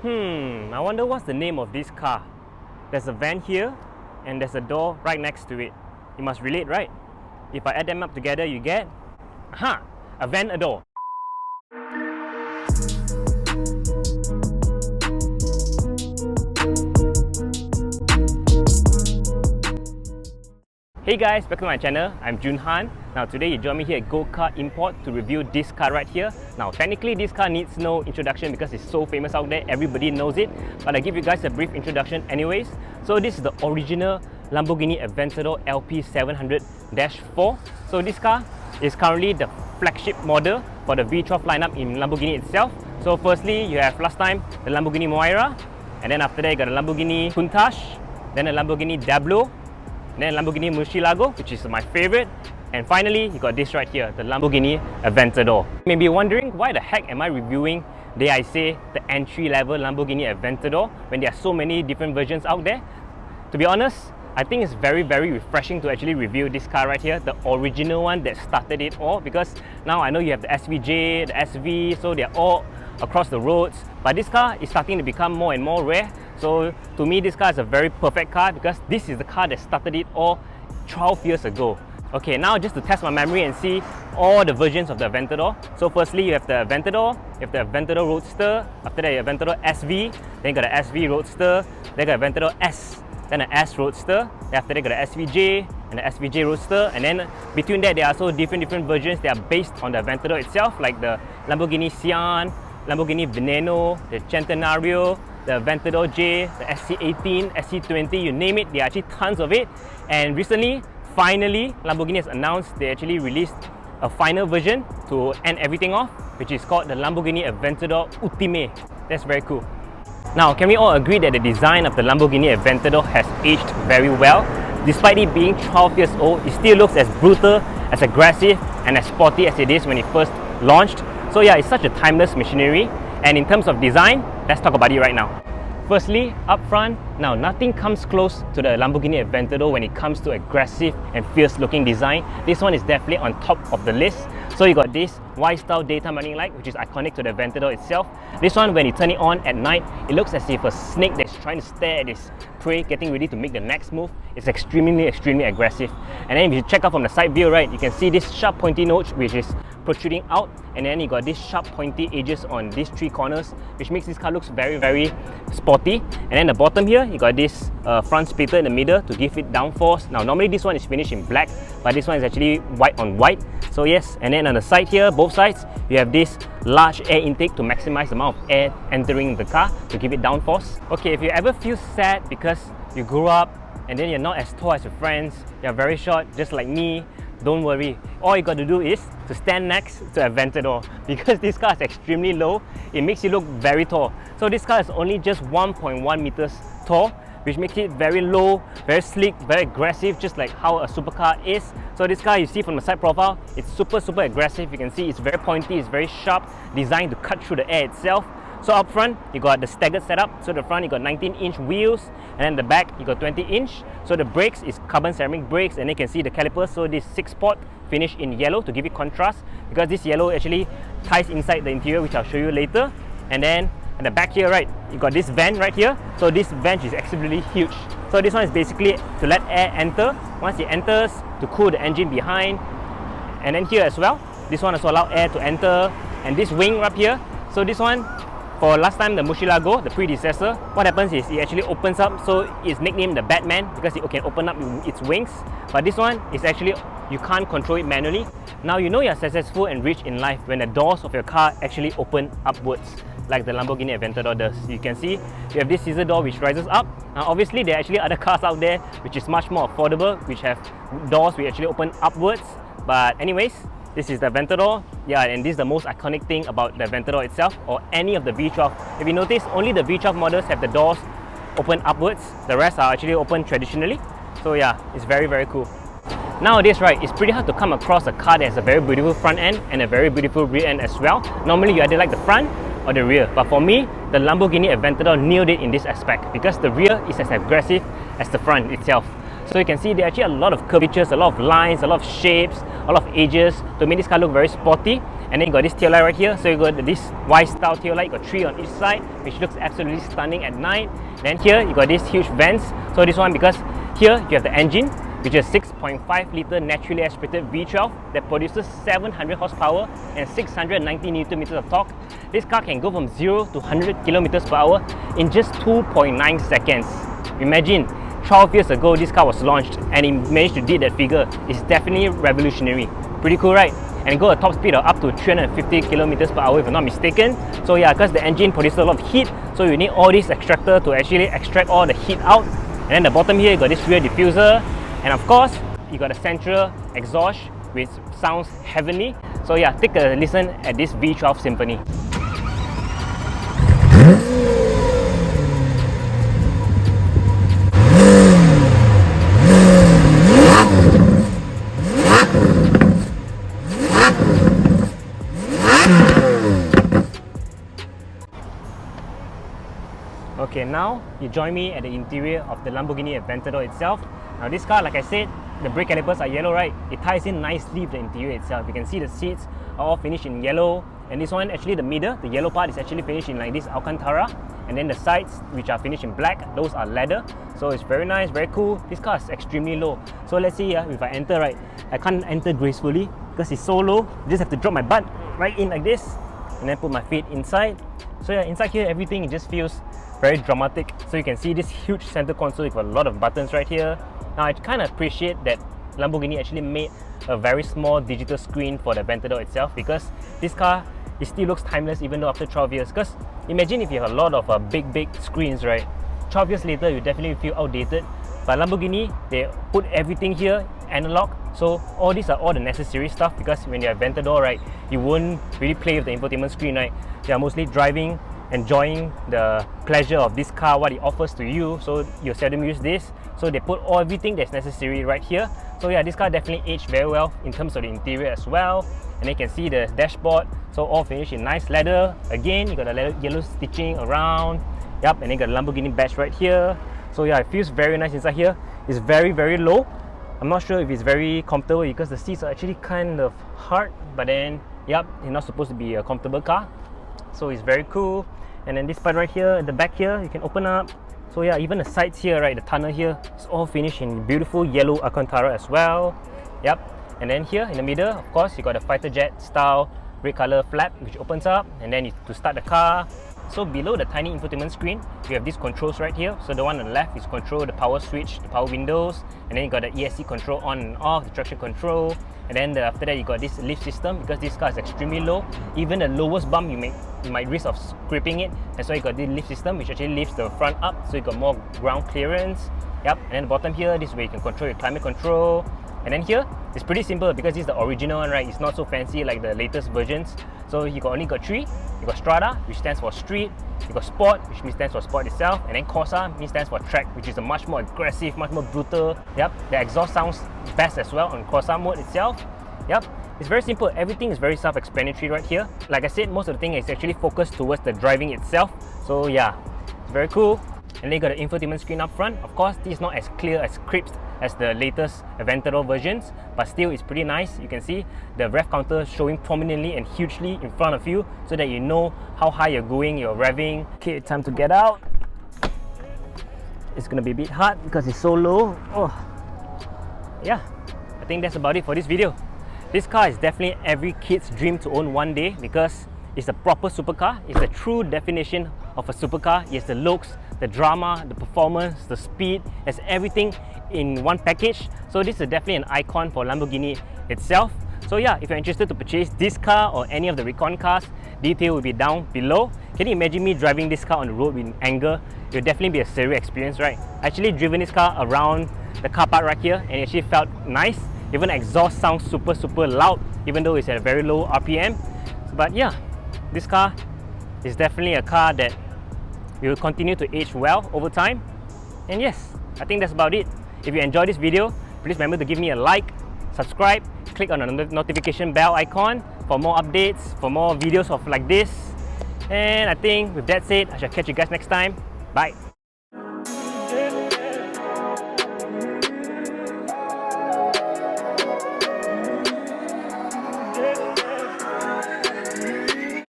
I wonder what's the name of this car. There's a van here and there's a door right next to it. You must relate, right? If I add them up together, you get Aventador. Hey guys, welcome to my channel. I'm Jun Han. Now today you join me here at GoatCar Import to review this car right here. Now technically this car needs no introduction because it's so famous out there, everybody knows it. But I'll give you guys a brief introduction anyways. So this is the original Lamborghini Aventador LP700-4. So this car is currently the flagship model for the V12 lineup in Lamborghini itself. So firstly, you have last time the Lamborghini Moira, and then after that you got a Lamborghini Countach, then a Lamborghini Diablo, then Lamborghini Murcielago, which is my favorite, and finally you got this right here, the Lamborghini Aventador. You may be wondering, why the heck am I reviewing, dare I say, the entry-level Lamborghini Aventador when there are so many different versions out there? To be honest, I think it's very refreshing to actually review this car right here, the original one that started it all, because now I know you have the SVJ, the SV, so they're all across the roads, but this car is starting to become more and more rare. So to me, this car is a very perfect car because this is the car that started it all 12 years ago. Okay, now just to test my memory and see all the versions of the Aventador. So firstly, you have the Aventador, you have the Aventador Roadster, after that you have Aventador SV, then you got the SV Roadster, then you got Aventador S, then the S Roadster, then after that you got the SVJ and the SVJ Roadster, and then between that there are also different versions that are based on the Aventador itself, like the Lamborghini Sian, Lamborghini Veneno, the Centenario, the Aventador J, the SC18, SC20, you name it, there are actually tons of it. And recently, finally, Lamborghini has announced they actually released a final version to end everything off, which is called the Lamborghini Aventador Ultime. That's very cool. Now, can we all agree that the design of the Lamborghini Aventador has aged very well? Despite it being 12 years old, it still looks as brutal, as aggressive, and as sporty as it is when it first launched. So yeah, it's such a timeless machinery. And in terms of design, let's talk about it right now. Firstly, up front, now nothing comes close to the Lamborghini Aventador when it comes to aggressive and fierce looking design. This one is definitely on top of the list. So you got this Y-style daytime running light, which is iconic to the Aventador itself. This one, when you turn it on at night, it looks as if a snake that's trying to stare at its prey, getting ready to make the next move. It's extremely aggressive. And then if you check out from the side view, right, you can see this sharp pointy notch which is protruding out, and then you got these sharp pointy edges on these three corners, which makes this car looks very sporty. And then the bottom here, you got this front splitter in the middle to give it downforce. Now normally this one is finished in black, but this one is actually white on white. So yes, and then on the side here, both sides, you have this large air intake to maximize the amount of air entering the car to give it downforce. Okay, if you ever feel sad because you grew up and then you're not as tall as your friends, you're very short just like me, don't worry. All you got to do is to stand next to Aventador, because this car is extremely low. It makes you look very tall. So this car is only just 1.1 meters tall, which makes it very low, very sleek, very aggressive, just like how a supercar is. So this car, you see from the side profile, it's super aggressive. You can see it's very pointy, it's very sharp, designed to cut through the air itself. So up front, you got the staggered setup. So the front, you got 19-inch wheels, and then the back, you got 20-inch. So the brakes is carbon ceramic brakes, and you can see the calipers. So this 6-spot finish in yellow to give it contrast, because this yellow actually ties inside the interior, which I'll show you later. And then at the back here, right, you got this vent right here. So this vent is absolutely huge. So this one is basically to let air enter. Once it enters, to cool the engine behind. And then here as well, this one also allows air to enter. And this wing up here, so this one, for last time the Murcielago, the predecessor, what happens is it actually opens up, so it's nicknamed the Batman because it can open up its wings. But this one is actually, you can't control it manually. Now you know you're successful and rich in life when the doors of your car actually open upwards, like the Lamborghini Aventador does. You can see you have this scissor door which rises up. Now obviously there are actually other cars out there which is much more affordable, which have doors which actually open upwards. But anyways, this is the Aventador. Yeah, and this is the most iconic thing about the Aventador itself, or any of the V12. If you notice, only the V12 models have the doors open upwards. The rest are actually open traditionally. So yeah, it's very cool. Nowadays, right, it's pretty hard to come across a car that has a very beautiful front end and a very beautiful rear end as well. Normally, you either like the front or the rear. But for me, the Lamborghini Aventador nailed it in this aspect, because the rear is as aggressive as the front itself. So you can see there are actually a lot of curvatures, a lot of lines, a lot of shapes, a lot of edges to make this car look very sporty. And then you got this tail light right here. So you got this Y-style tail light, you got 3 on each side, which looks absolutely stunning at night. Then here you got these huge vents. So this one, because here you have the engine, which is 6.5 litre naturally aspirated V12 that produces 700 horsepower and 690 Newton meters of torque. This car can go from 0 to 100 kilometers per hour in just 2.9 seconds. Imagine, 12 years ago this car was launched and it managed to do that figure. It's definitely revolutionary. Pretty cool, right? And it got a top speed of up to 350 kilometers per hour if I'm not mistaken. So yeah, because the engine produces a lot of heat, so you need all this extractor to actually extract all the heat out. And then the bottom here, you got this rear diffuser. And of course, you got a central exhaust which sounds heavenly. So yeah, take a listen at this V12 symphony. Okay, now you join me at the interior of the Lamborghini Aventador itself. Now this car, like I said, the brake calipers are yellow, right? It ties in nicely with the interior itself. You can see the seats are all finished in yellow. And this one, actually the middle, the yellow part is actually finished in like this Alcantara. And then the sides, which are finished in black, those are leather. So it's very nice, very cool. This car is extremely low. So let's see if I enter, right, I can't enter gracefully because it's so low. I just have to drop my butt right in like this and then put my feet inside. So yeah, inside here, everything, it just feels very dramatic. So you can see this huge center console with a lot of buttons right here. Now I kind of appreciate that Lamborghini actually made a very small digital screen for the Aventador itself, because this car, it still looks timeless even though after 12 years. Because imagine if you have a lot of big screens, right? 12 years later, you definitely feel outdated. But Lamborghini, they put everything here analog. So all these are all the necessary stuff, because when you're Aventador, right, you won't really play with the infotainment screen, right? You're mostly driving, enjoying the pleasure of this car, what it offers to you. So you seldom use this. So they put everything that's necessary right here. So yeah, this car definitely aged very well in terms of the interior as well. And you can see the dashboard, so all finished in nice leather. Again, you got the yellow stitching around. Yep, and then you got the Lamborghini badge right here. So yeah, it feels very nice inside here. It's very low. I'm not sure if it's very comfortable because the seats are actually kind of hard, but then yep, it's not supposed to be a comfortable car. So it's very cool. And then this part right here at the back here, you can open up. So yeah, even the sides here, right, the tunnel here, it's all finished in beautiful yellow Alcantara as well. Yep. And then here in the middle, of course, you got a fighter jet style red color flap which opens up, and then to start the car. So below the tiny infotainment screen, you have these controls right here. So the one on the left is control the power switch, the power windows, and then you got the ESC control on and off, the traction control. And then after that, you got this lift system, because this car is extremely low. Even the lowest bump, you might risk of scraping it. And so you got this lift system which actually lifts the front up, so you got more ground clearance. Yep. And then the bottom here, this way you can control your climate control. And then here, it's pretty simple because this is the original one, right? It's not so fancy like the latest versions. So you only got 3. You got Strada, which stands for street. You got Sport, which stands for sport itself. And then Corsa stands for track, which is a much more aggressive, much more brutal. Yep, the exhaust sounds best as well on Corsa mode itself. Yep, it's very simple. Everything is very self-explanatory right here. Like I said, most of the thing is actually focused towards the driving itself. So yeah, it's very cool. And then you got the infotainment screen up front. Of course, this is not as clear, as crisp as the latest Aventador versions, but still it's pretty nice. You can see the rev counter showing prominently and hugely in front of you, so that you know how high you're going, you're revving. Okay, time to get out. It's gonna be a bit hard because it's so low. Oh, yeah, I think that's about it for this video. This car is definitely every kid's dream to own one day, because it's a proper supercar. It's the true definition of a supercar. It has the looks, the drama, the performance, the speed. It's everything in one package. So this is definitely an icon for Lamborghini itself. So yeah, if you're interested to purchase this car or any of the recon cars, detail will be down below. Can you imagine me driving this car on the road with anger? It will definitely be a surreal experience, right? I actually driven this car around the car park right here, and it actually felt nice. Even the exhaust sounds super loud, even though it's at a very low RPM. But yeah, this car is definitely a car that will continue to age well over time. And yes, I think that's about it. If you enjoyed this video, please remember to give me a like, subscribe, click on the notification bell icon for more updates, for more videos of like this. And I think with that said, I shall catch you guys next time. Bye.